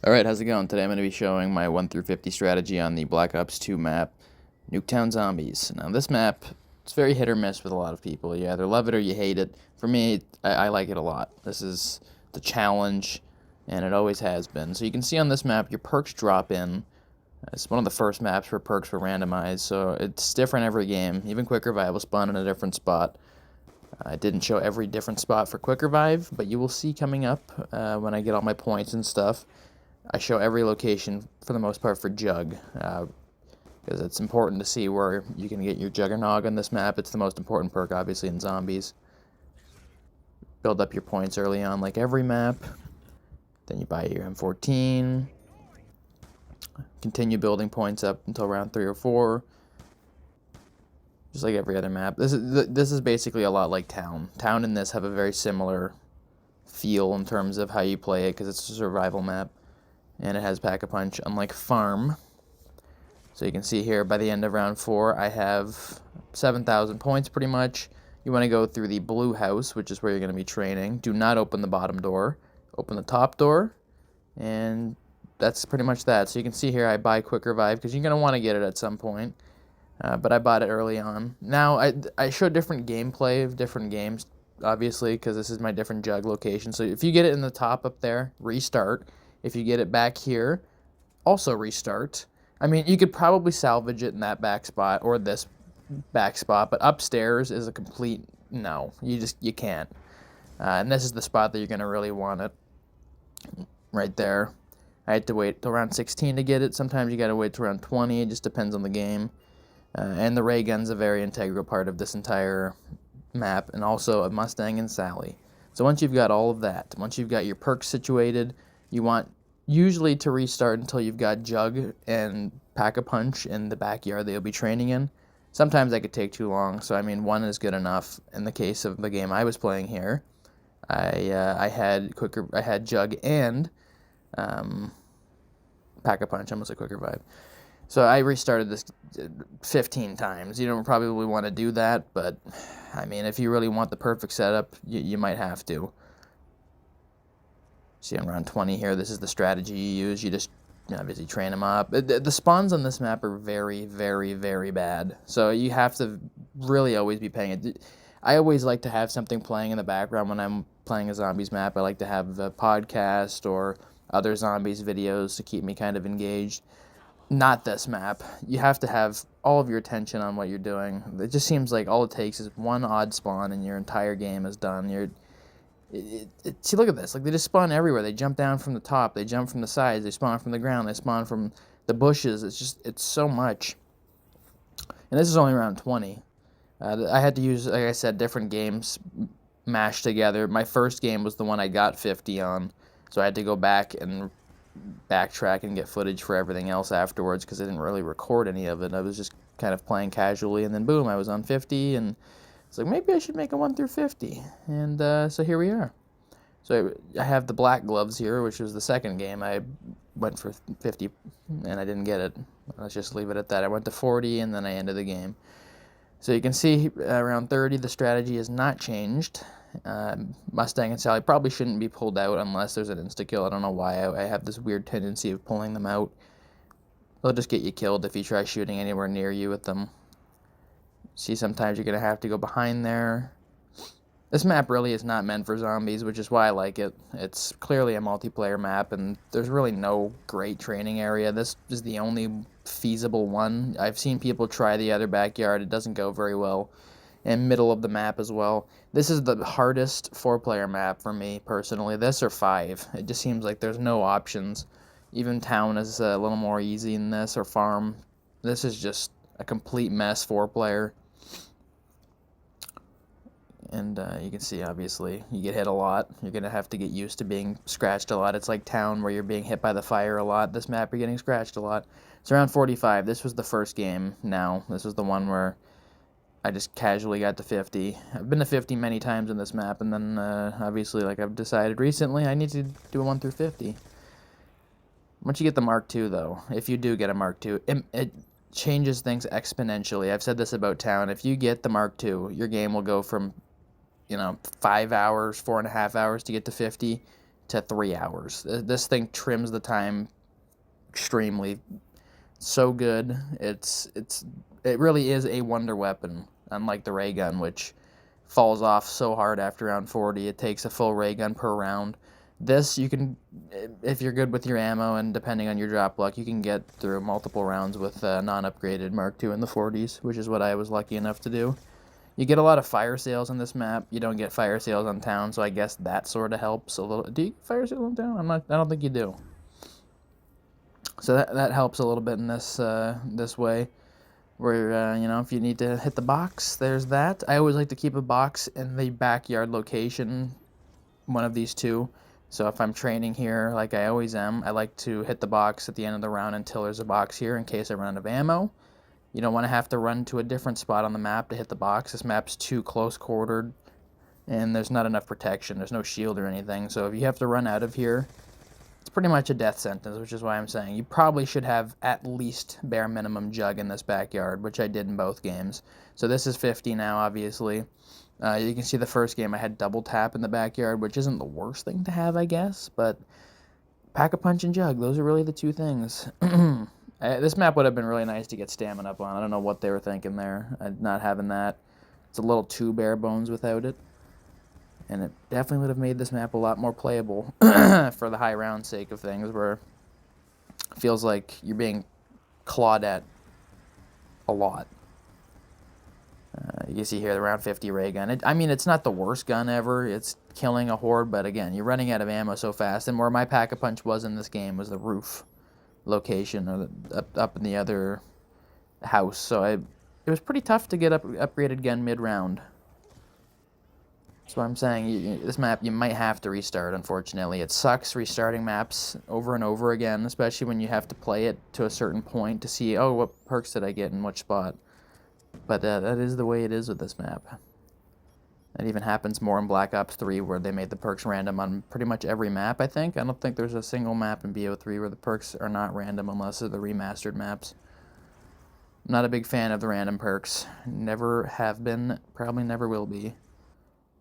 Alright, how's it going? Today I'm going to be showing my 1 through 50 strategy on the Black Ops 2 map, Nuketown Zombies. Now this map, it's very hit or miss with a lot of people. You either love it or you hate it. For me, I like it a lot. This is the challenge, and it always has been. So you can see on this map, your perks drop in. It's one of the first maps where perks were randomized, so it's different every game. Even Quick Revive will spawn in a different spot. I didn't show every different spot for Quick Revive, but you will see coming up when I get all my points and stuff. I show every location, for the most part, for Jug, because it's important to see where you can get your Juggernog on this map. It's the most important perk, obviously, in Zombies. Build up your points early on, like every map. Then you buy your M14. Continue building points up until round 3 or 4. Just like every other map. This is basically a lot like Town. Town and this have a very similar feel in terms of how you play it, because it's a survival map. And it has Pack-a-Punch, unlike Farm. So you can see here, by the end of round 4, I have 7,000 points pretty much. You want to go through the blue house, which is where you're going to be training. Do not open the bottom door. Open the top door. And that's pretty much that. So you can see here, I buy Quick Revive, because you're going to want to get it at some point. But I bought it early on. Now, I show different gameplay of different games, obviously, because this is my different Jug location. So if you get it in the top up there, restart. If you get it back here, also restart. I mean, you could probably salvage it in that back spot or this back spot, but upstairs is a complete no. You can't. And this is the spot that you're going to really want it. Right there. I had to wait till round 16 to get it. Sometimes you got to wait till round 20. It just depends on the game. And the ray gun's a very integral part of this entire map, and also a Mustang and Sally. So once you've got all of that, once you've got your perks situated, you want usually to restart until you've got Jug and Pack-a-Punch in the backyard that you'll be training in. Sometimes that could take too long, so I mean, one is good enough. In the case of the game I was playing here, I had Jug and Pack-a-Punch. I almost said Quick Revive. So I restarted this 15 times. You don't probably want to do that, but I mean, if you really want the perfect setup, you might have to. See on round 20 here, this is the strategy you use. You just obviously train them up. The spawns on this map are very, very, very bad. So you have to really always be paying it. I always like to have something playing in the background when I'm playing a Zombies map. I like to have a podcast or other Zombies videos to keep me kind of engaged. Not this map. You have to have all of your attention on what you're doing. It just seems like all it takes is one odd spawn and your entire game is done. See, look at this. Like, they just spawn everywhere. They jump down from the top. They jump from the sides. They spawn from the ground. They spawn from the bushes. It's so much. And this is only around 20. I had to use, like I said, different games mashed together. My first game was the one I got 50 on. So I had to go back and backtrack and get footage for everything else afterwards, because I didn't really record any of it. I was just kind of playing casually, and then boom, I was on 50, and it's like, maybe I should make a 1 through 50, and so here we are. So I have the black gloves here, which was the second game. I went for 50, and I didn't get it. Let's just leave it at that. I went to 40, and then I ended the game. So you can see around 30, the strategy has not changed. Mustang and Sally probably shouldn't be pulled out unless there's an insta-kill. I don't know why I have this weird tendency of pulling them out. They'll just get you killed if you try shooting anywhere near you with them. See, sometimes you're going to have to go behind there. This map really is not meant for zombies, which is why I like it. It's clearly a multiplayer map, and there's really no great training area. This is the only feasible one. I've seen people try the other backyard. It doesn't go very well. And middle of the map as well. This is the hardest 4-player map for me, personally. This or 5. It just seems like there's no options. Even Town is a little more easy than this, or Farm. This is just a complete mess 4-player. And you can see, obviously, you get hit a lot. You're going to have to get used to being scratched a lot. It's like Town, where you're being hit by the fire a lot. This map, you're getting scratched a lot. It's around 45. This was the first game now. This was the one where I just casually got to 50. I've been to 50 many times in this map, and then, obviously, like I've decided recently, I need to do a 1 through 50. Once you get the Mark II, though, if you do get a Mark II, it changes things exponentially. I've said this about Town. If you get the Mark II, your game will go from 5 hours, 4.5 hours to get to 50, to 3 hours. This thing trims the time extremely. So good. It really is a wonder weapon, unlike the ray gun, which falls off so hard after round 40. It takes a full ray gun per round. This, you can, if you're good with your ammo and depending on your drop luck, you can get through multiple rounds with non-upgraded Mark II in the 40s, which is what I was lucky enough to do. You get a lot of fire sales on this map. You don't get fire sales on town, so I guess that sort of helps a little. Do you get fire sales on town? I don't think you do. So that helps a little bit in this way. Where, you know, if you need to hit the box, there's that. I always like to keep a box in the backyard location, one of these two. So if I'm training here, like I always am, I like to hit the box at the end of the round until there's a box here in case I run out of ammo. You don't want to have to run to a different spot on the map to hit the box. This map's too close quartered, and there's not enough protection. There's no shield or anything. So if you have to run out of here, it's pretty much a death sentence, which is why I'm saying you probably should have at least bare minimum jug in this backyard, which I did in both games. So this is 50 now, obviously. You can see the first game I had double tap in the backyard, which isn't the worst thing to have, I guess, but Pack-a-Punch and jug, those are really the two things. This map would have been really nice to get stamina up on. I don't know what they were thinking there, not having that. It's a little too bare bones without it. And it definitely would have made this map a lot more playable for the high round sake of things, where it feels like you're being clawed at a lot. You can see here the round 50 ray gun. I mean, it's not the worst gun ever. It's killing a horde, but again, you're running out of ammo so fast. And where my Pack-a-Punch was in this game was the roof location, or up in the other house. So it was pretty tough to get upgraded gun mid-round. That's what I'm saying. This map, you might have to restart, unfortunately. It sucks restarting maps over and over again, especially when you have to play it to a certain point to see, oh, what perks did I get in which spot. But that is the way it is with this map. It even happens more in Black Ops 3, where they made the perks random on pretty much every map, I think. I don't think there's a single map in BO3 where the perks are not random unless they're the remastered maps. I'm not a big fan of the random perks. Never have been, probably never will be.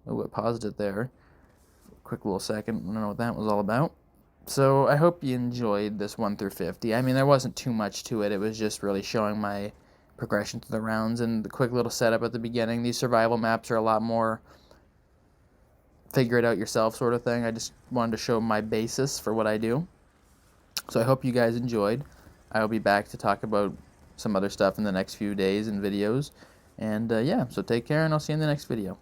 Oh, I paused it there. Quick little second. I don't know what that was all about. So I hope you enjoyed this 1 through 50. I mean, there wasn't too much to it. It was just really showing my progression through the rounds and the quick little setup at the beginning. These survival maps are a lot more figure it out yourself sort of thing. I just wanted to show my basis for what I do. So I hope you guys enjoyed. I will be back to talk about some other stuff in the next few days and videos. And yeah, so take care, and I'll see you in the next video.